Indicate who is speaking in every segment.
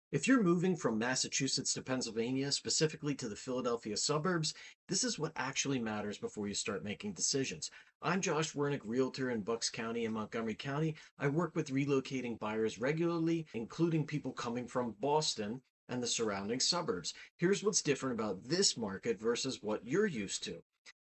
Speaker 1: If you're moving from Massachusetts to Pennsylvania, specifically to the Philadelphia suburbs, this is what actually matters before you start making decisions. I'm Josh Wernick, Realtor in Bucks County and Montgomery County. I work with relocating buyers regularly, including people coming from Boston and the surrounding suburbs. Here's what's different about this market versus what you're used to.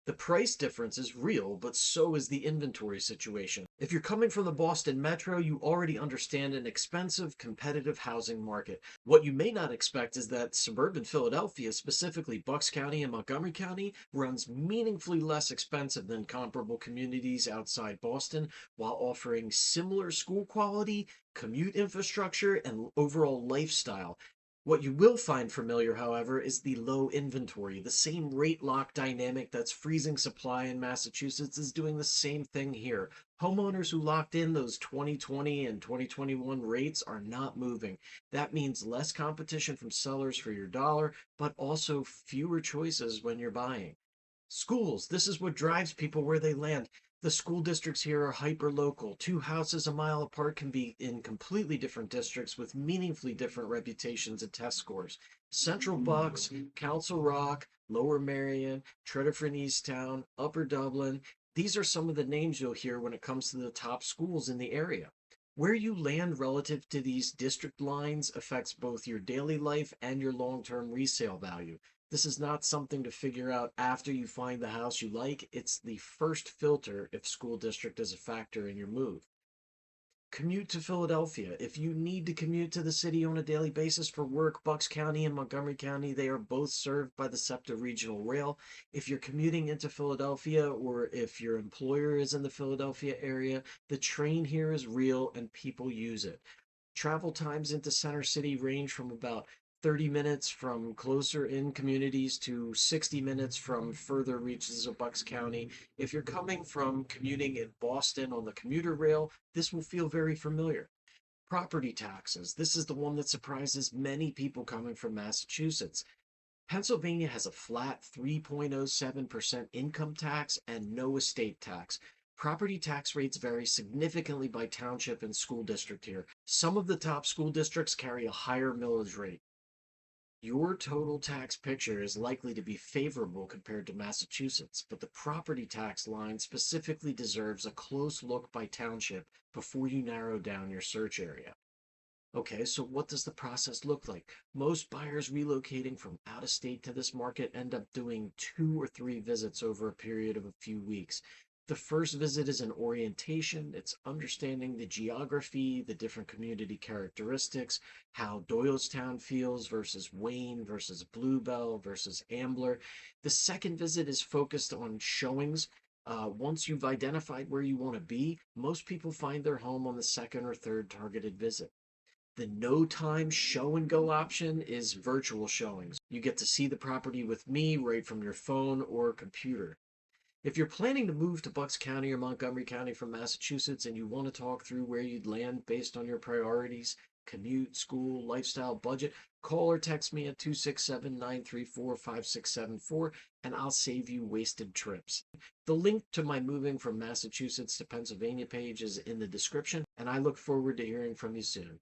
Speaker 1: The price difference is real, but so is the inventory situation. If you're coming from the Boston metro, you already understand an expensive, competitive housing market. What you may not expect is that suburban Philadelphia, specifically Bucks County and Montgomery County, runs meaningfully less expensive than comparable communities outside Boston, while offering similar school quality, commute infrastructure, and overall lifestyle. What you will find familiar, however, is the low inventory. The same rate lock dynamic that's freezing supply in Massachusetts is doing the same thing here. Homeowners who locked in those 2020 and 2021 rates are not moving. That means less competition from sellers for your dollar, but also fewer choices when you're buying. Schools, this is what drives people where they land. The school districts here are hyper local. Two houses a mile apart can be in completely different districts with meaningfully different reputations and test scores. Central Bucks, Council Rock, Lower Merion, Tredyffrin Easttown, Upper Dublin. These are some of the names you'll hear when it comes to the top schools in the area. Where you land relative to these district lines affects both your daily life and your long term resale value. This is not something to figure out after you find the house you like. It's the first filter if school district is a factor in your move. Commute to Philadelphia. If you need to commute to the city on a daily basis for work, Bucks County and Montgomery County, they are both served by the SEPTA Regional Rail. If you're commuting into Philadelphia or if your employer is in the Philadelphia area, the train here is real and people use it. Travel times into Center City range from about 30 minutes from closer in communities to 60 minutes from further reaches of Bucks County. If you're coming from commuting in Boston on the commuter rail, this will feel very familiar. Property taxes. This is the one that surprises many people coming from Massachusetts. Pennsylvania has a flat 3.07% income tax and no estate tax. Property tax rates vary significantly by township and school district here. Some of the top school districts carry a higher millage rate. Your total tax picture is likely to be favorable compared to Massachusetts, but the property tax line specifically deserves a close look by township before you narrow down your search area. Okay, so what does the process look like? Most buyers relocating from out of state to this market end up doing 2 or 3 visits over a period of a few weeks. The first visit is an orientation. It's understanding the geography, the different community characteristics, how Doylestown feels versus Wayne versus Bluebell versus Ambler. The second visit is focused on showings. Once you've identified where you want to be, most people find their home on the second or third targeted visit. The no time show and go option is virtual showings. You get to see the property with me right from your phone or computer. If you're planning to move to Bucks County or Montgomery County from Massachusetts and you want to talk through where you'd land based on your priorities, commute, school, lifestyle, budget, call or text me at 267-934-5674 and I'll save you wasted trips. The link to my moving from Massachusetts to Pennsylvania page is in the description and I look forward to hearing from you soon.